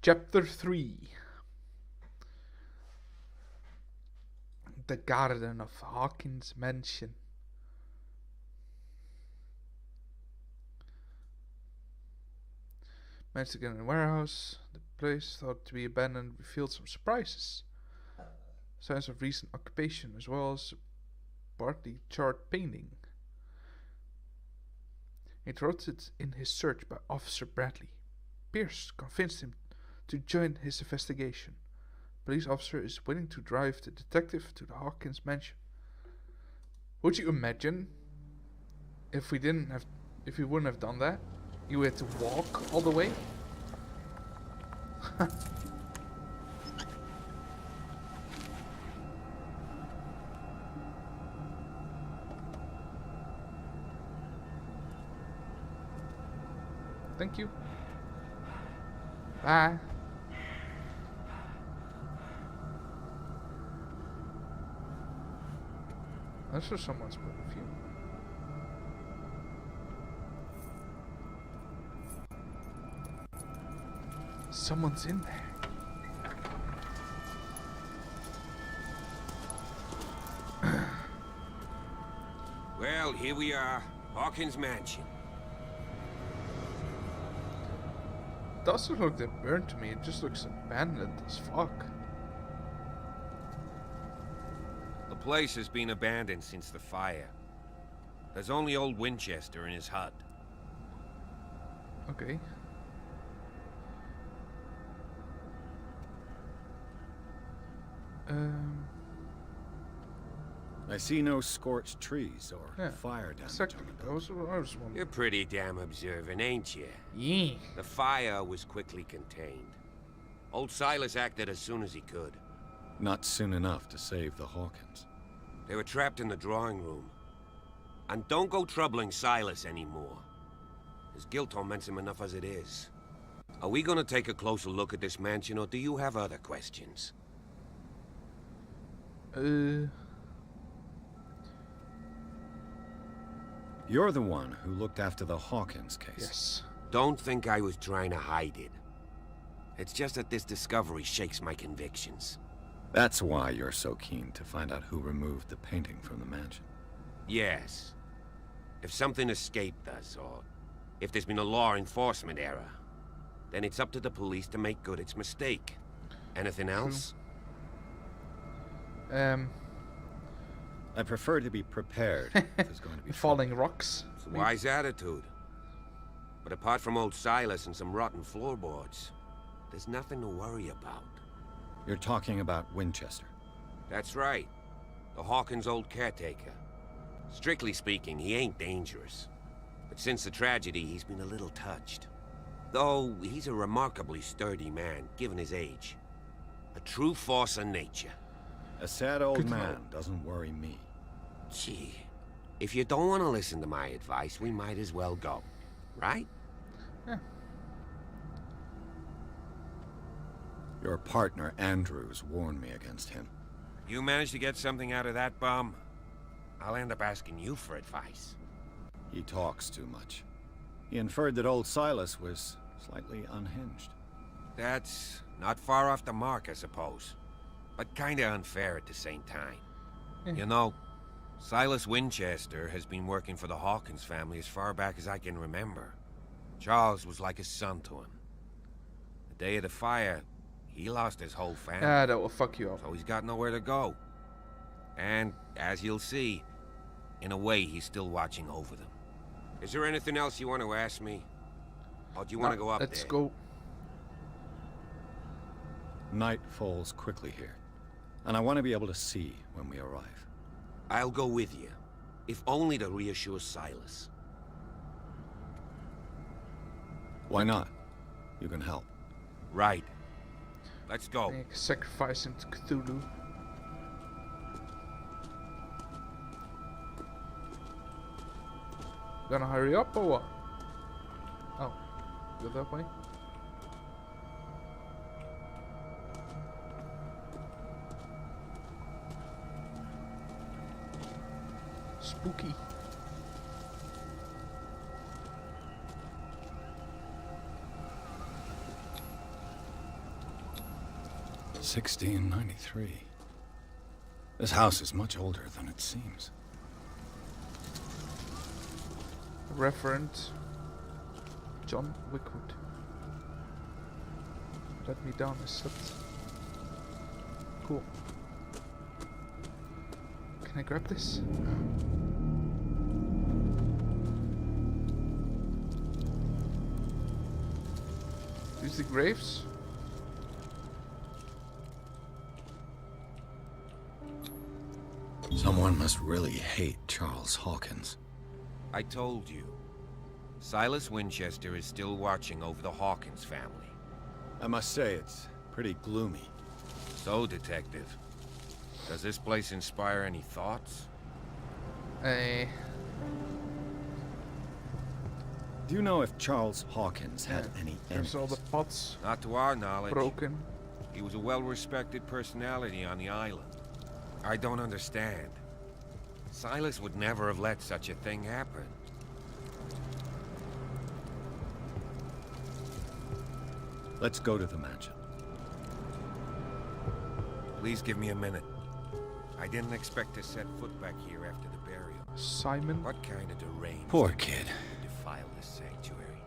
Chapter 3. The Garden of Hawkins Mansion. Managed to get in a warehouse. The place thought to be abandoned revealed some surprises. Signs of recent occupation as well as a partly charred painting. Interrupted in his search by Officer Bradley, Pierce convinced him to join his investigation. The police officer is willing to drive the detective to the Hawkins mansion. Would you imagine if we wouldn't have done that? You had to walk all the way? Thank you. Bye. That's for someone's point of view. Someone's in there. Well, here we are. Hawkins Mansion. It doesn't look that burnt to me, it just looks abandoned as fuck. The place has been abandoned since the fire. There's only old Winchester in his hut. Okay. I see no scorched trees or fire damage Exactly. on the I building. was wondering. You're pretty damn observant, ain't you? Yeah. The fire was quickly contained. Old Silas acted as soon as he could. Not soon enough to save the Hawkins. They were trapped in the drawing room. And don't go troubling Silas anymore. His guilt torments him enough as it is. Are we gonna take a closer look at this mansion, or do you have other questions? You're the one who looked after the Hawkins case. Yes. Don't think I was trying to hide it. It's just that this discovery shakes my convictions. That's why you're so keen to find out who removed the painting from the mansion. Yes. If something escaped us, or if there's been a law enforcement error, then it's up to the police to make good its mistake. Anything else? I prefer to be prepared if there's going to be falling rocks. It's a wise attitude. But apart from old Silas and some rotten floorboards, there's nothing to worry about. You're talking about Winchester. That's right. The Hawkins' old caretaker. Strictly speaking, he ain't dangerous. But since the tragedy, he's been a little touched. Though, he's a remarkably sturdy man, given his age. A true force of nature. A sad old man doesn't worry me. Gee, if you don't want to listen to my advice, we might as well go. Right? Yeah. Your partner, Andrews, warned me against him. You manage to get something out of that bum, I'll end up asking you for advice. He talks too much. He inferred that old Silas was slightly unhinged. That's not far off the mark, I suppose. But kinda unfair at the same time. You know, Silas Winchester has been working for the Hawkins family as far back as I can remember. Charles was like a son to him. The day of the fire, he lost his whole family. Ah, that will fuck you up. So he's got nowhere to go. And, as you'll see, in a way, he's still watching over them. Is there anything else you want to ask me? Or do you want to go up Let's there? go. Night falls quickly here, and I want to be able to see when we arrive. I'll go with you, if only to reassure Silas. Why not? You can help. Right. Let's go. Make a sacrifice into Cthulhu. Gonna hurry up or what? Oh, go that way. Spooky. 1693. This house is much older than it seems. Reverend John Wickwood. Let me down, is that cool? Can I grab this? Use the graves? Someone must really hate Charles Hawkins. I told you. Silas Winchester is still watching over the Hawkins family. I must say, it's pretty gloomy. So, Detective, does this place inspire any thoughts? Do you know if Charles Hawkins had any enemies? There's all the pots Not to our knowledge. broken. He was a well-respected personality on the island. I don't understand. Silas would never have let such a thing happen. Let's go to the mansion. Please give me a minute. I didn't expect to set foot back here after the burial. Simon. What kind of deranged Poor kid. would defile this sanctuary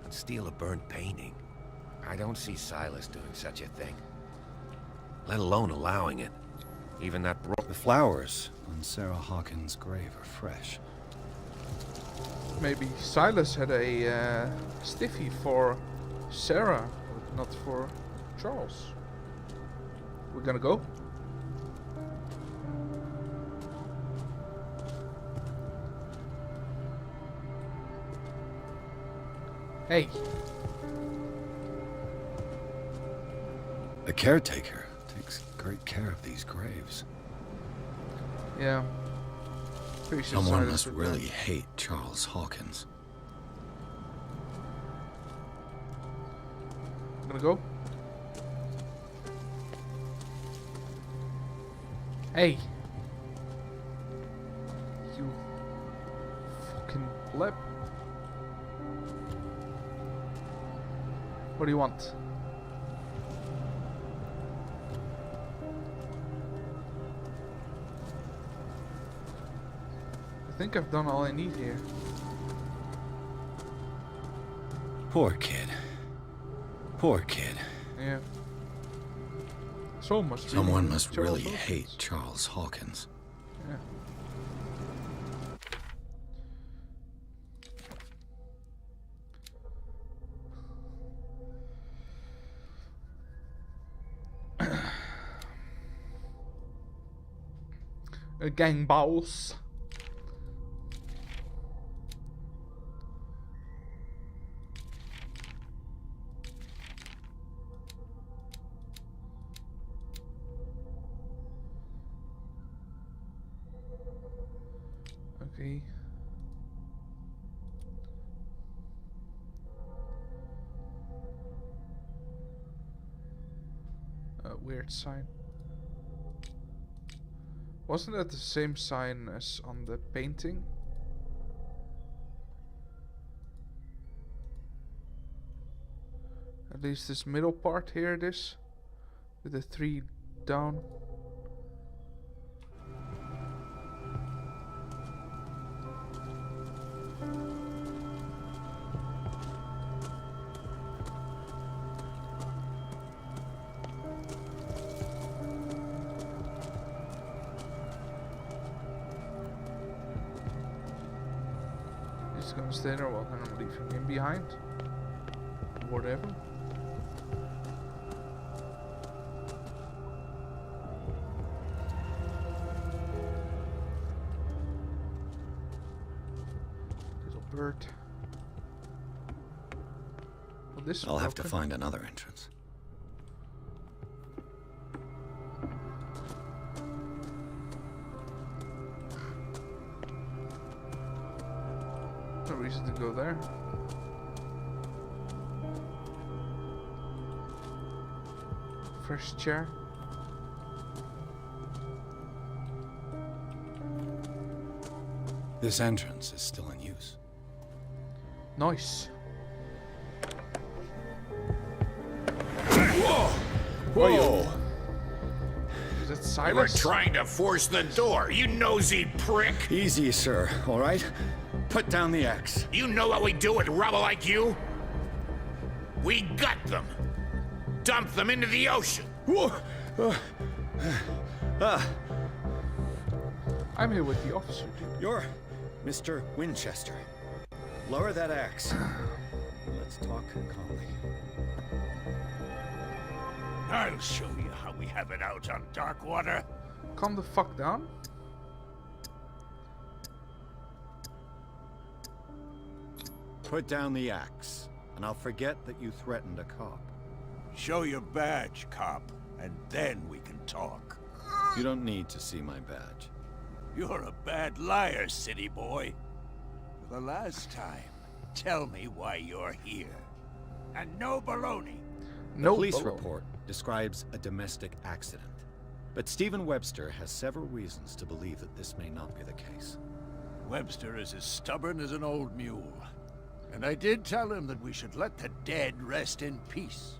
and steal a burnt painting? I don't see Silas doing such a thing, let alone allowing it. Even that The flowers on Sarah Hawkins' grave are fresh. Maybe Silas had a stiffy for Sarah, but not for Charles. We're gonna go. Hey. The caretaker takes great care of these graves. Yeah. Pretty sure Someone Silas must did really that. hate Charles Hawkins. I'm gonna go. Hey. You fucking pleb. What do you want? I think I've done all I need here. Poor kid. Poor kid. Yeah. Someone must Charles really Hawkins. hate Charles Hawkins. Yeah. A gang boss. Okay. A weird sign. Wasn't that the same sign as on the painting? At least this middle part here it is. With the 3 down. He's gonna stay there, well then I'm leaving him behind. Whatever. Little bird. Well, this is I'll have to broken. find another entrance. No reason to go there. Fresh chair. This entrance is still in use. Nice. Whoa! Is that You were Silas? trying to force the door, you nosy prick! Easy, sir, all right? Put down the axe. You know what we do with rubble like you? We gut them. Dump them into the ocean. Whoa! I'm here with the officer, dude. You're Mr. Winchester. Lower that axe. Let's talk calmly. I'll show you how we have it out on dark water. Calm the fuck down. Put down the axe, and I'll forget that you threatened a cop. Show your badge, cop, and then we can talk. You don't need to see my badge. You're a bad liar, city boy. For the last time, tell me why you're here. And no baloney. No Police baloney. report describes a domestic accident. But Stephen Webster has several reasons to believe that this may not be the case. Webster is as stubborn as an old mule. And I did tell him that we should let the dead rest in peace.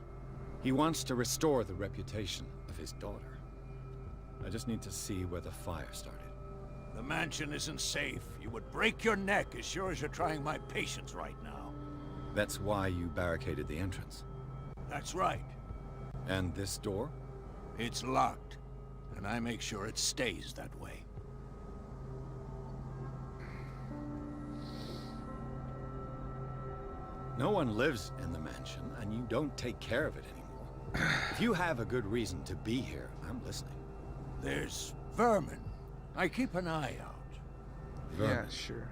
He wants to restore the reputation of his daughter. I just need to see where the fire started. The mansion isn't safe. You would break your neck as sure as you're trying my patience right now. That's why you barricaded the entrance. That's right. And this door? It's locked. And I make sure it stays that way. No one lives in the mansion, and you don't take care of it anymore. If you have a good reason to be here, I'm listening. There's vermin. I keep an eye out. Yeah, sure.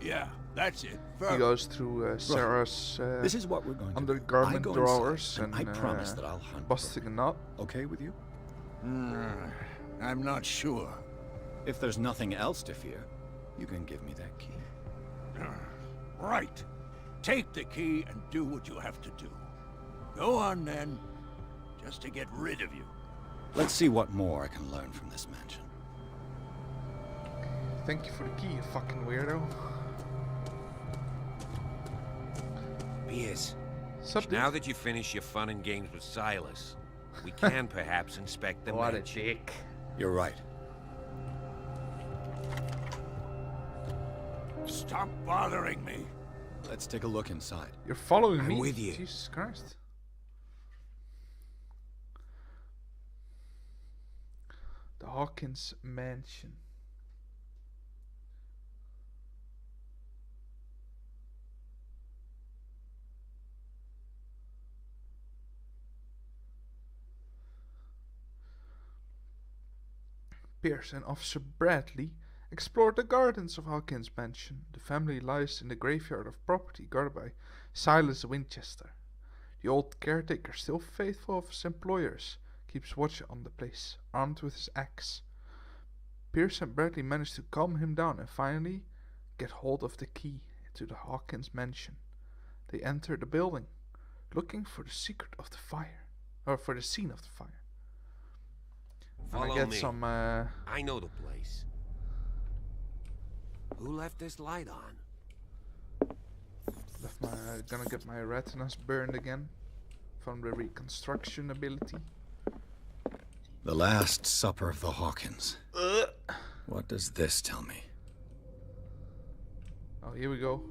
Yeah, that's it. He Vermin. goes through Sarah's This is what we're going to do. undergarment I go drawers inside, and I promise that I'll hunt. busting a nut. Okay with you? I'm not sure. If there's nothing else to fear, you can give me that key. Right. Take the key and do what you have to do. Go on then, just to get rid of you. Let's see what more I can learn from this mansion. Thank you for the key, you fucking weirdo. Pierce, Sup, dude? now that you finish your fun and games with Silas, we can perhaps inspect the What a mansion. dick. You're right. Stop bothering me. Let's take a look inside. You're following I'm me? with you. Jesus Christ. The Hawkins mansion. Pierce and Officer Bradley explored the gardens of Hawkins Mansion. The family lies in the graveyard of property guarded by Silas Winchester. The old caretaker, still faithful of his employers, keeps watch on the place, armed with his axe. Pierce and Bradley manage to calm him down and finally get hold of the key to the Hawkins Mansion. They enter the building, looking for the secret of the fire, or for the scene of the fire. And Follow I get me. some, I know the place. Who left this light on? gonna get my retinas burned again from the reconstruction ability. The Last Supper of the Hawkins. What does this tell me? Oh, here we go.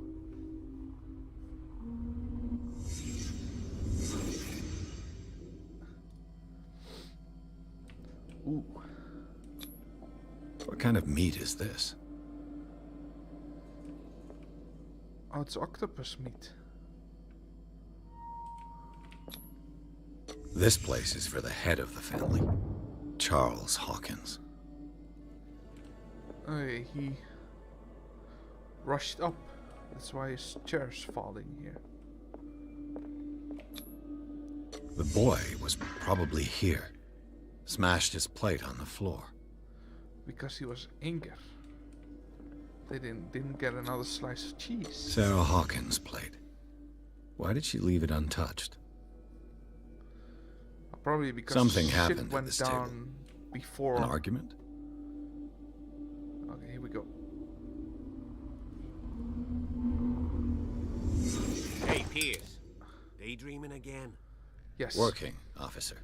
Ooh. What kind of meat is this? Oh, it's octopus meat. This place is for the head of the family, Charles Hawkins. Oh, yeah, he rushed up. That's why his chair's falling here. The boy was probably here. Smashed his plate on the floor. Because he was angry. They didn't get another slice of cheese. Sarah Hawkins' plate. Why did she leave it untouched? Probably because Something shit happened at went this down table. before. An argument? Okay, here we go. Hey, Pierce. Daydreaming again? Yes. Working, officer.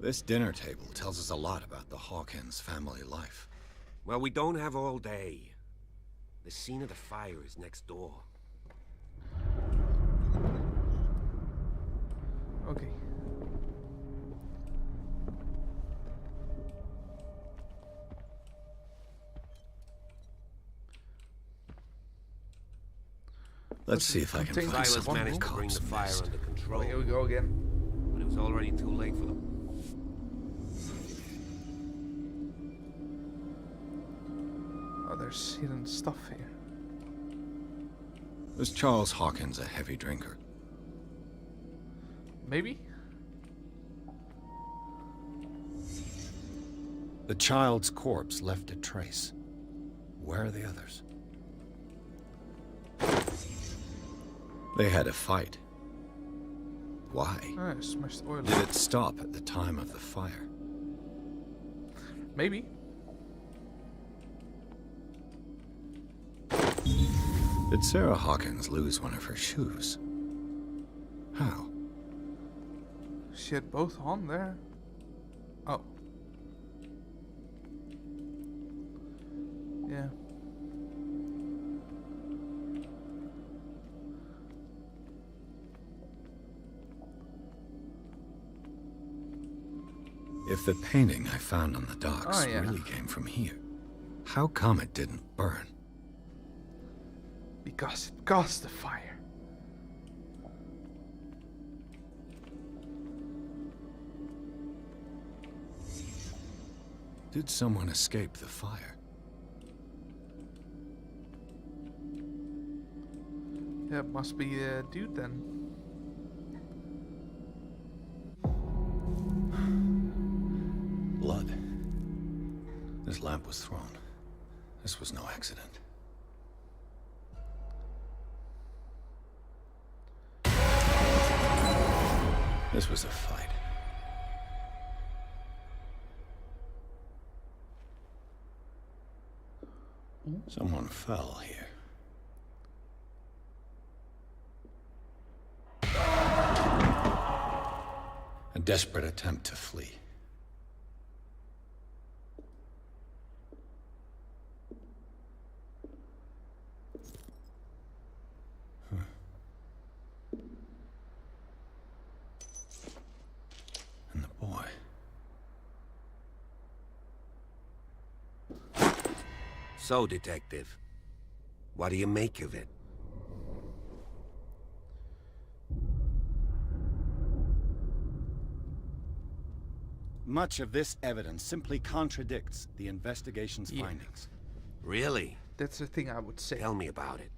This dinner table tells us a lot about the Hawkins family life. Well, we don't have all day. The scene of the fire is next door. Okay. Let's see if I can find Silas something managed the to bring the cops fire missed. under Oh, control, here we go again. but it was already too late for them. Oh, there's hidden stuff here. Was Charles Hawkins a heavy drinker? Maybe? The child's corpse left a trace. Where are the others? They had a fight. Why? Ah, smashed oil. Did it stop at the time of the fire? Maybe. Did Sarah Hawkins lose one of her shoes? How? She had both on there. Oh. Yeah. If the painting I found on the docks Oh, yeah. really came from here, how come it didn't burn? Because it caused the fire. Did someone escape the fire? Yeah, it must be a dude then. Blood. This lamp was thrown. This was no accident. This was a fight. Someone fell here. A desperate attempt to flee. And the boy. So, Detective, what do you make of it? Much of this evidence simply contradicts the investigation's Yeah. findings. Really? That's the thing I would say. Tell me about it.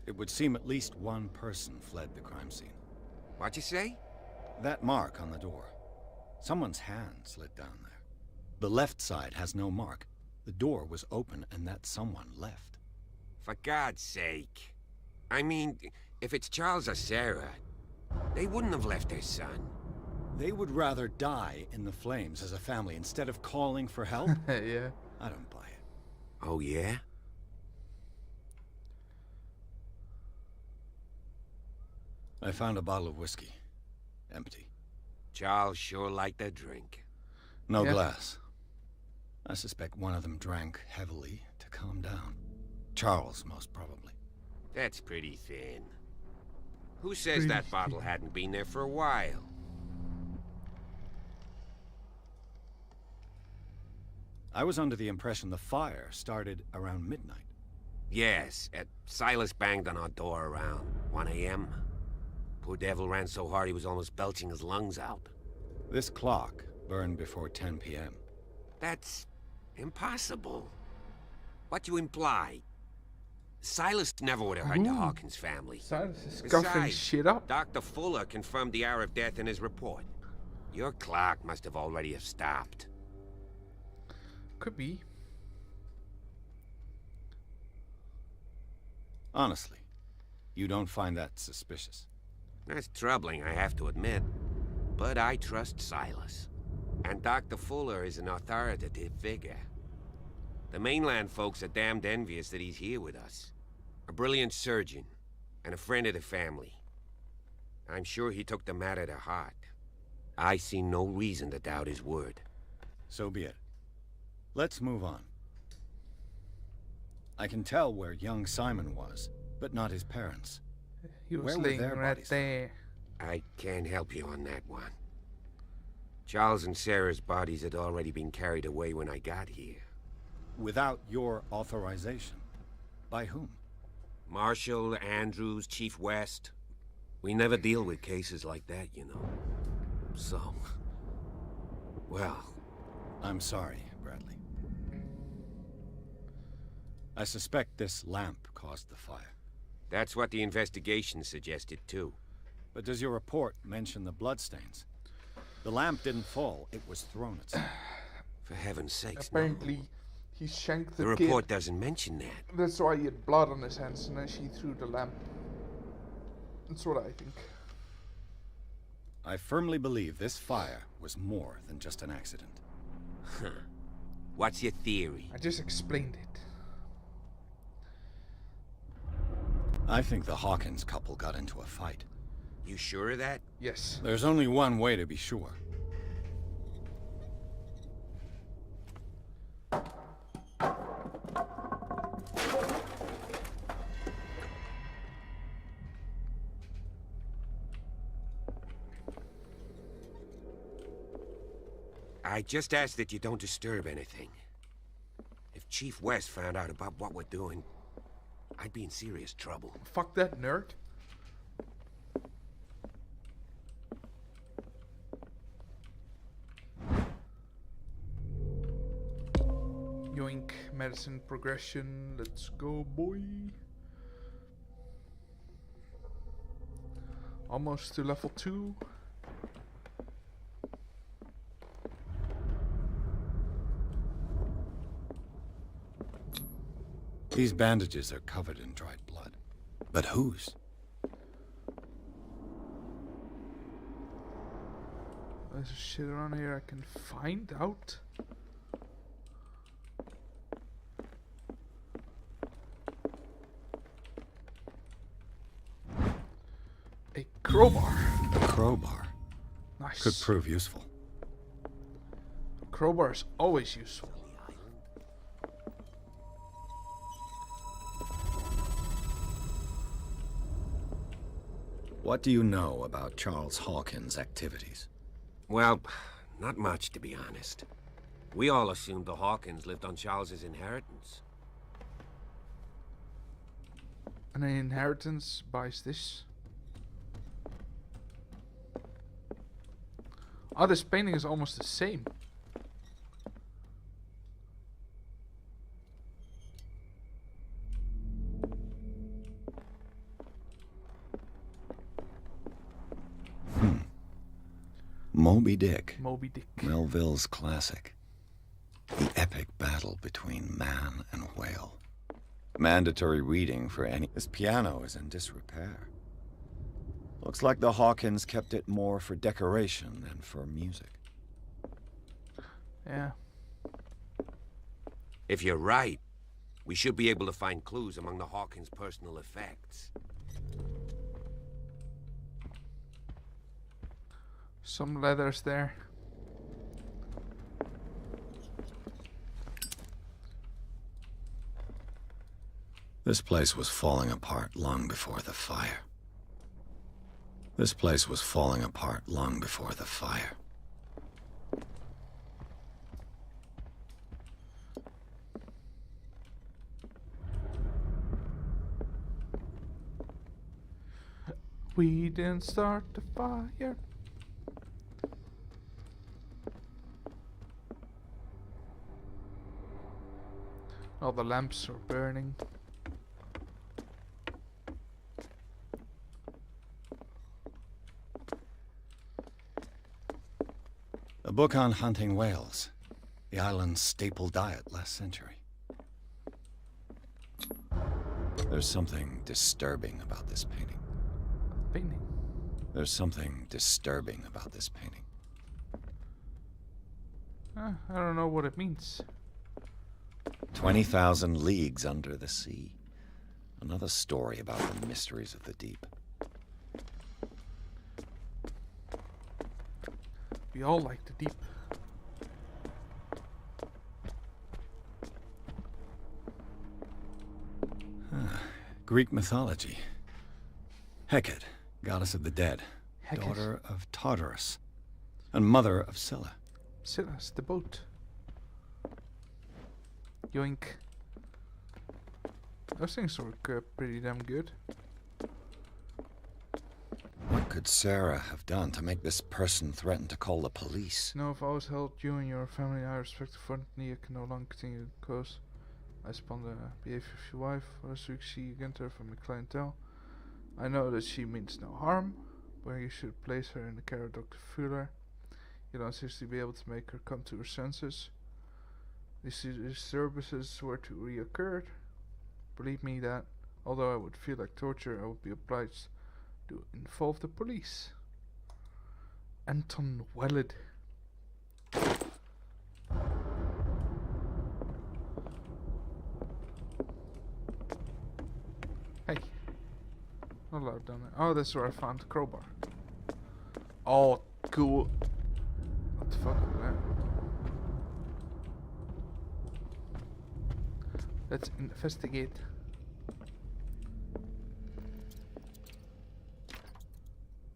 It would seem at least one person fled the crime scene. What'd you say? That mark on the door. Someone's hand slid down there. The left side has no mark. The door was open and that someone left. For God's sake. I mean, if it's Charles or Sarah, they wouldn't have left their son. They would rather die in the flames as a family instead of calling for help? Yeah. I don't buy it. Oh, yeah? I found a bottle of whiskey. Empty. Charles sure liked a drink. No Yeah. glass. I suspect one of them drank heavily to calm down. Charles, most probably. That's pretty thin. Who says that bottle hadn't been there for a while? I was under the impression the fire started around midnight. Yes, Silas banged on our door around 1 a.m. Poor devil ran so hard he was almost belching his lungs out. This clock burned before 10 p.m. That's impossible. What you imply? Silas never would have hurt the Ooh. Hawkins family. Silas is coughing Besides, shit up. Dr. Fuller confirmed the hour of death in his report. Your clock must have already have stopped. Could be. Honestly, you don't find that suspicious? That's troubling, I have to admit. But I trust Silas. And Dr. Fuller is an authoritative figure. The mainland folks are damned envious that he's here with us. A brilliant surgeon, and a friend of the family. I'm sure he took the matter to heart. I see no reason to doubt his word. So be it. Let's move on. I can tell where young Simon was, but not his parents. He was Where were laying their right bodies? there. I can't help you on that one. Charles and Sarah's bodies had already been carried away when I got here. Without your authorization. By whom? Marshall, Andrews, Chief West. We never deal with cases like that, you know. So... well... I'm sorry, Bradley. I suspect this lamp caused the fire. That's what the investigation suggested, too. But does your report mention the bloodstains? The lamp didn't fall, it was thrown at someone. For heaven's sakes, Apparently, no. he shanked The the report kid. doesn't mention that. That's why he had blood on his hands, and then she threw the lamp. That's what I think. I firmly believe this fire was more than just an accident. What's your theory? I just explained it. I think the Hawkins couple got into a fight. You sure of that? Yes. There's only one way to be sure. I just ask that you don't disturb anything. If Chief West found out about what we're doing, I'd be in serious trouble. Fuck that nerd. Yoink, medicine progression. Let's go, boy. Almost to level 2. These bandages are covered in dried blood. But whose? There's shit around here I can find out. A crowbar. A crowbar. Nice. Could prove useful. Crowbar is always useful. What do you know about Charles Hawkins' activities? Well, not much, to be honest. We all assumed the Hawkins lived on Charles's inheritance. And an inheritance buys this. Oh, this painting is almost the same. Moby Dick. Moby Dick. Melville's classic. The epic battle between man and whale. Mandatory reading for any... This piano is in disrepair. Looks like the Hawkins kept it more for decoration than for music. Yeah. If you're right, we should be able to find clues among the Hawkins' personal effects. Some letters there. This place was falling apart long before the fire. This place was falling apart long before the fire. We didn't start the fire. All the lamps are burning. A book on hunting whales. The island's staple diet last century. There's something disturbing about this painting. Painting. There's something disturbing about this painting. I don't know what it means. 20,000 leagues under the sea. Another story about the mysteries of the deep. We all like the deep. Greek mythology. Hecate, goddess of the dead, Hecate. daughter of Tartarus, and mother of Scylla. Scylla's the boat. Yoink. Those things work pretty damn good. What could Sarah have done to make this person threaten to call the police? You know, I've always held you and your family in high respect. Unfortunately, I can no longer continue close. I upon the behavior of your wife. Last week she against her from my clientele. I know that she means no harm, but you should place her in the care of Dr. Fuller. You don't seriously be able to make her come to her senses. These disturbances were to reoccur. Believe me that, although I would feel like torture, I would be obliged to involve the police. Anton Wellid. Hey. Not allowed down there. Oh, that's where I found the crowbar. Oh, cool. What the fuck is that? Let's investigate.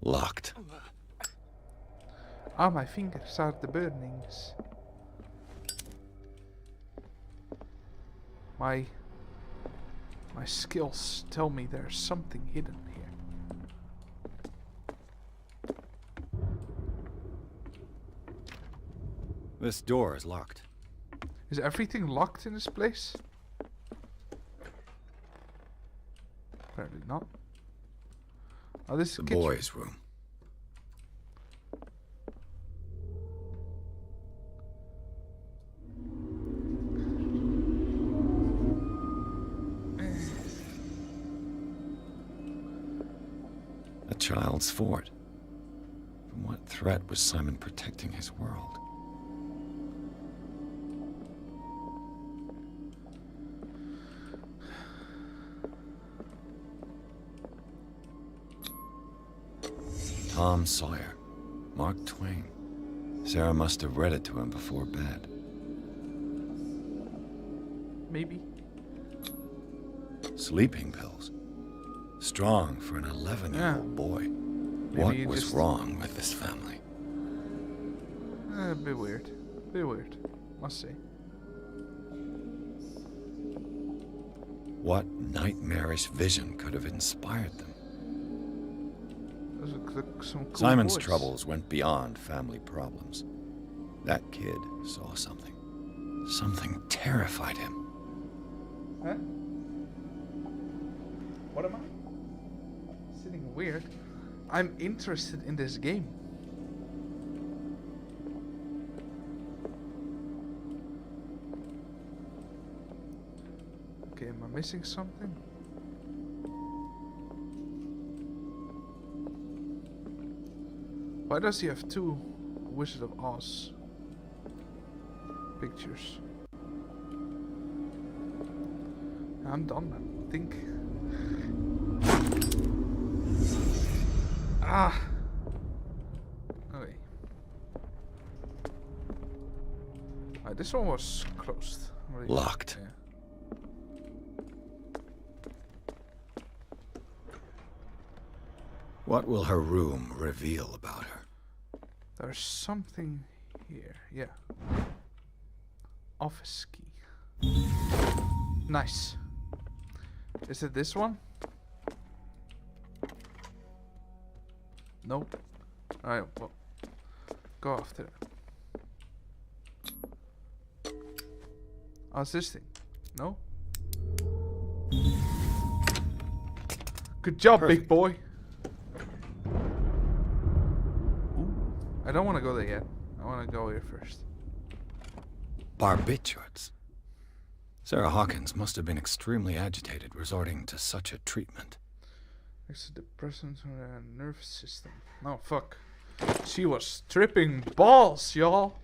Locked. Ah, my fingers are the burnings. My skills tell me there's something hidden here. This door is locked. Is everything locked in this place? Apparently not. Oh, this is The kitchen. boys' room. A child's fort. From what threat was Simon protecting his world? Tom Sawyer, Mark Twain. Sarah must have read it to him before bed. Maybe. Sleeping pills. Strong for an 11-year-old boy. What you was just- wrong with this family? A bit weird. Bit weird. Must say. What nightmarish vision could have inspired them? Those look like some cool Simon's boys. troubles went beyond family problems. That kid saw something. Something terrified him. Huh? What am I? Sitting weird. I'm interested in this game. Okay, am I missing something? Why does he have two Wizard of Oz pictures? I'm done, I think. Ah! Okay. This one was closed. Already. Locked. Yeah. What will her room reveal about her? There's something here. Yeah. Office key. Nice. Is it this one? Nope. Alright, well. Go after it. Oh, it's this thing. No? Good job, big Perfect. boy. Ooh. I don't want to go there yet. I want to go here first. Barbiturates. Sarah Hawkins must have been extremely agitated resorting to such a treatment. Next to the presence of the nervous system. Oh, fuck. She was tripping balls, y'all.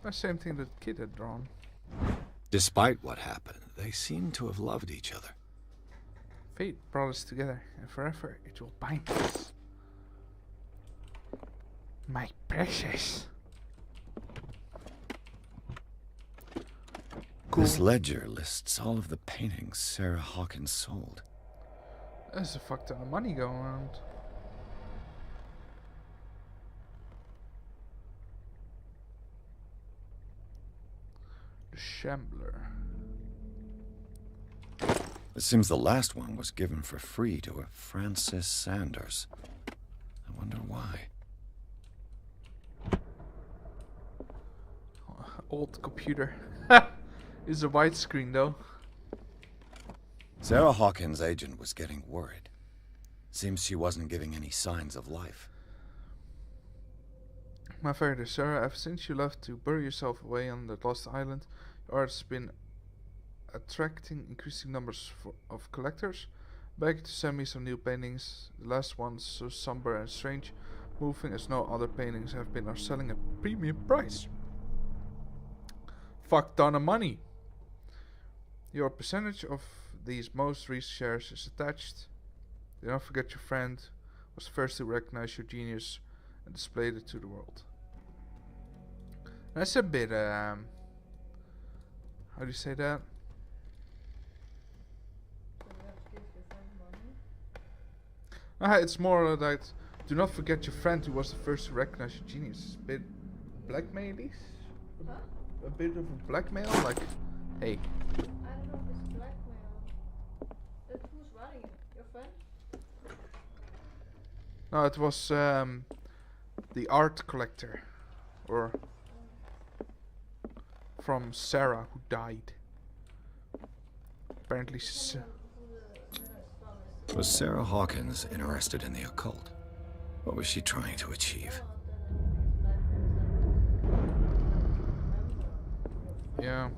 The same thing that Kid had drawn. Despite what happened, they seem to have loved each other. Fate brought us together, and forever it will bind us. My precious. Cool. This ledger lists all of the paintings Sarah Hawkins sold. There's a fuck ton of money going around. The Shambler. It seems the last one was given for free to a Francis Sanders. I wonder why. Old computer. It's a widescreen though. Sarah Hawkins' agent was getting worried. Seems she wasn't giving any signs of life. My fair dear Sarah, ever since you left to bury yourself away on that lost island, your art has been attracting increasing numbers of collectors. Beg to send me some new paintings. The last ones so somber and strange, moving as no other paintings have been, are selling at premium price. Fuck ton of money. Your percentage of these most recent shares is attached. Do not forget your friend was first to recognize your genius and displayed it to the world. That's a bit how do you say that? It's more like, do not forget your friend who was the first to recognize your genius. A bit blackmail-y? Huh? A bit of a blackmail? Like, hey. I don't know if it's blackmail. But who's running it? Your friend? No, it was the art collector. Or from Sarah, who died. Apparently Was Sarah Hawkins interested in the occult? What was she trying to achieve? yeah.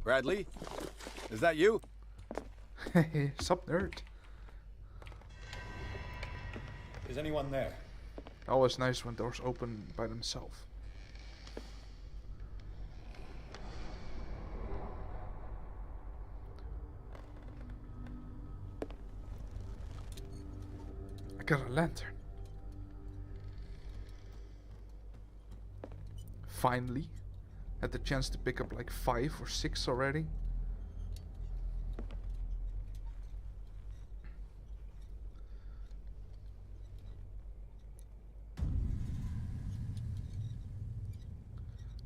Bradley? Is that you? Sup, nerd? Is anyone there? Always nice when doors open by themselves. I got a lantern. Finally. Had the chance to pick up like 5 or 6 already.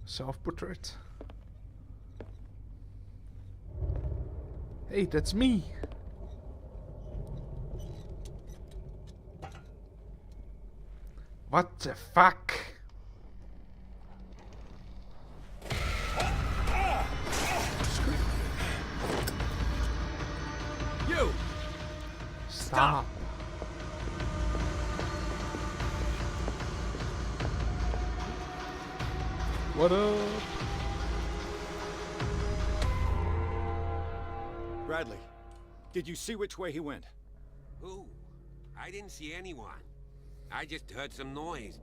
Self-portrait. Hey, that's me. What the fuck? You! Stop. What up? Bradley, did you see which way he went? Who? I didn't see anyone. I just heard some noise.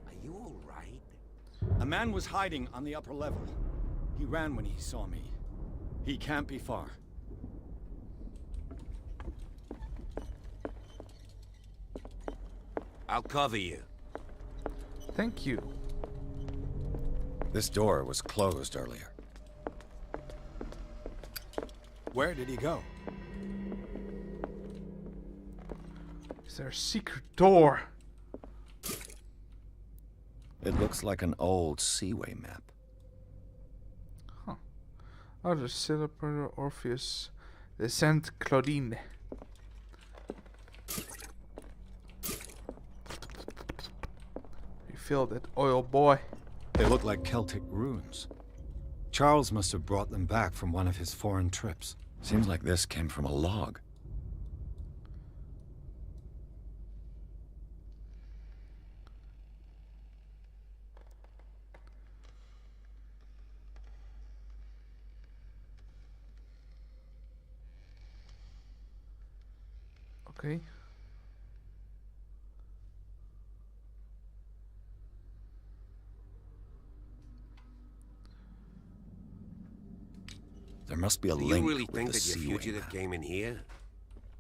Are you all right? A man was hiding on the upper level. He ran when he saw me. He can't be far. I'll cover you. Thank you. This door was closed earlier. Where did he go? Is there a secret door? It looks like an old seaway map. Huh. Oh, the Celebrator Orpheus. The Saint Claudine. Refill that oil, boy. They look like Celtic runes. Charles must have brought them back from one of his foreign trips. Seems like this came from a log. Okay. There must be a Do link you really with think the that your Seaway fugitive map. came in here?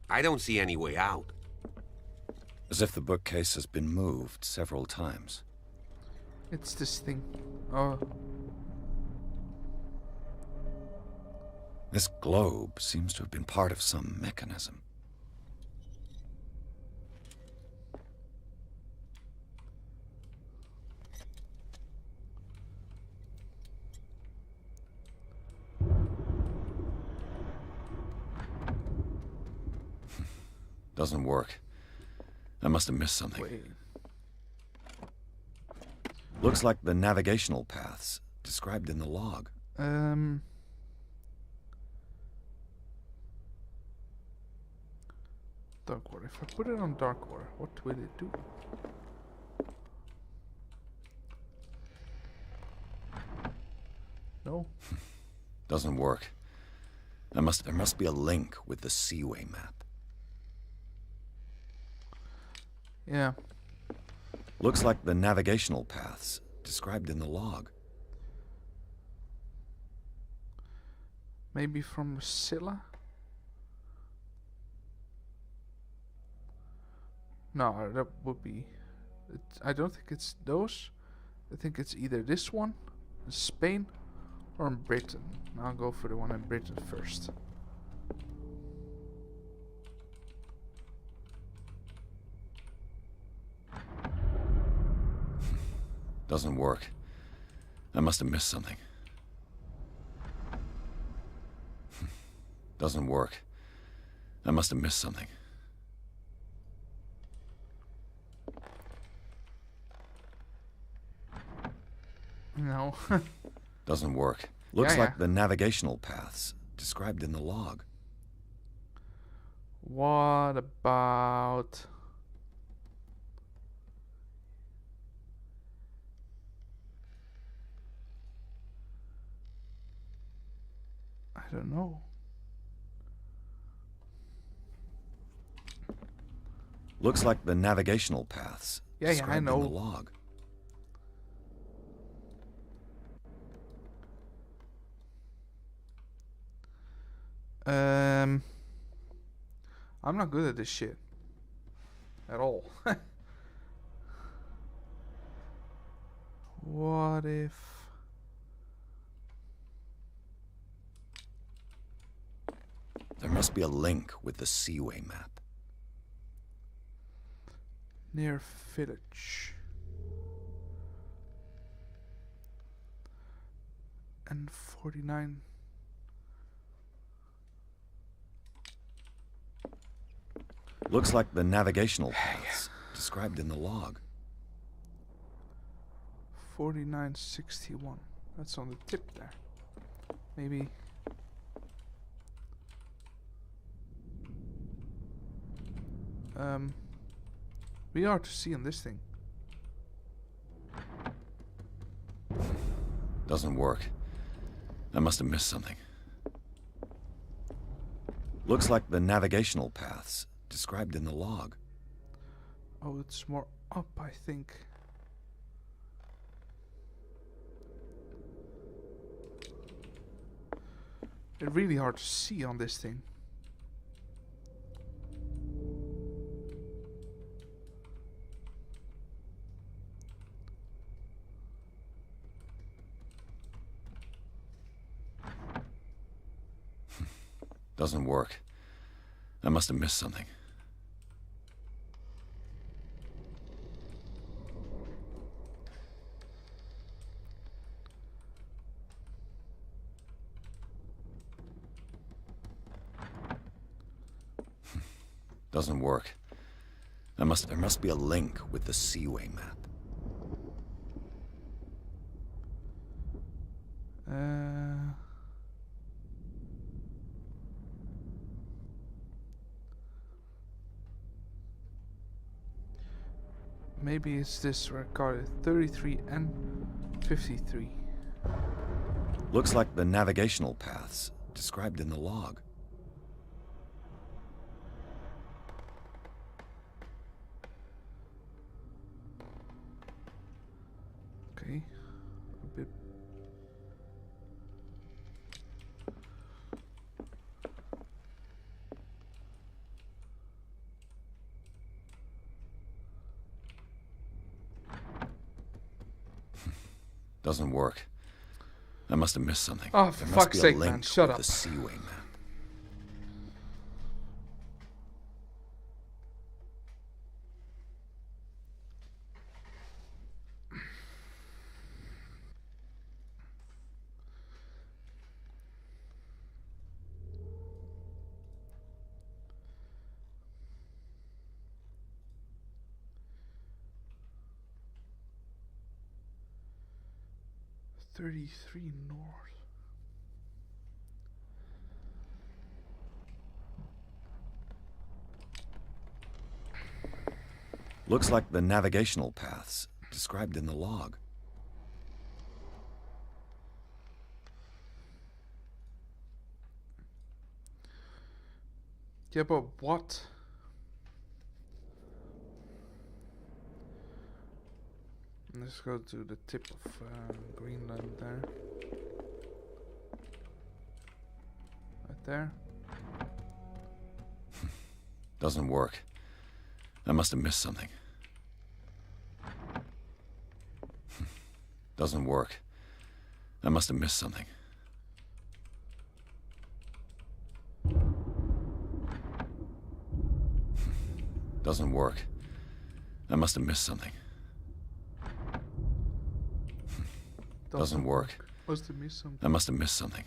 I don't see any way out. As if the bookcase has been moved several times. It's this thing. Oh, This globe seems to have been part of some mechanism. Doesn't work. I must have missed something. wait. Looks like the navigational paths described in the log. Dark water. If I put it on dark water, what will it do? No. Doesn't work. There must be a link with the Seaway map. Yeah. Looks like the navigational paths described in the log. Maybe from Scylla? No, that would be... I don't think it's those. I think it's either this one, in Spain, or in Britain. I'll go for the one in Britain first. Doesn't work. I must have missed something. Doesn't work. I must have missed something. No. Doesn't work. Looks Yeah, like yeah. the navigational paths described in the log. What about... I don't know. Looks like the navigational paths Yeah, I described know. in the log. I'm not good at this shit. At all. What if... There must be a link with the Seaway map. Near village. And 49. Looks like the navigational paths described in the log. 4961. That's on the tip there. Maybe. We are to see on this thing. Doesn't work. I must have missed something. Looks like the navigational paths described in the log. Oh, it's more up, I think. It's really hard to see on this thing. Doesn't work. I must have missed something. Doesn't work. There must be a link with the Seaway map. Maybe it's this record 33 and 53. Looks like the navigational paths described in the log. Okay. A bit. Doesn't work. I must have missed something. Oh, for There must fuck's be a sake, man, link shut with up. the Seaway man. "33 North." Looks like the navigational paths described in the log. Yeah, but what? Let's go to the tip of Greenland there. Right there. Doesn't work. I must have missed something. Doesn't work. I must have missed something. Doesn't work. I must have missed something. Doesn't work. Must have missed something. I must have missed something.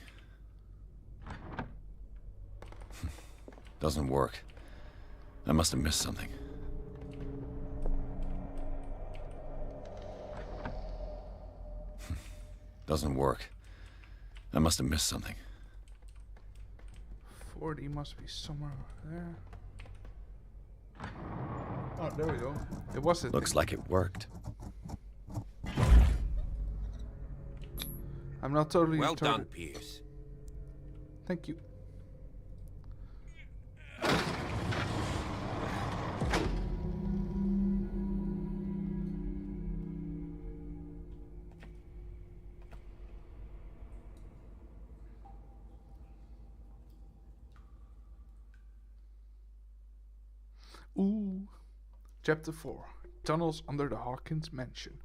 Doesn't work. I must have missed something. Doesn't work. I must have missed something. 40 must be somewhere there. Oh, there we go. It was it. Looks like it worked. I'm not totally Well retarded. done, Pierce. Thank you. Ooh. Chapter 4. Tunnels under the Hawkins mansion.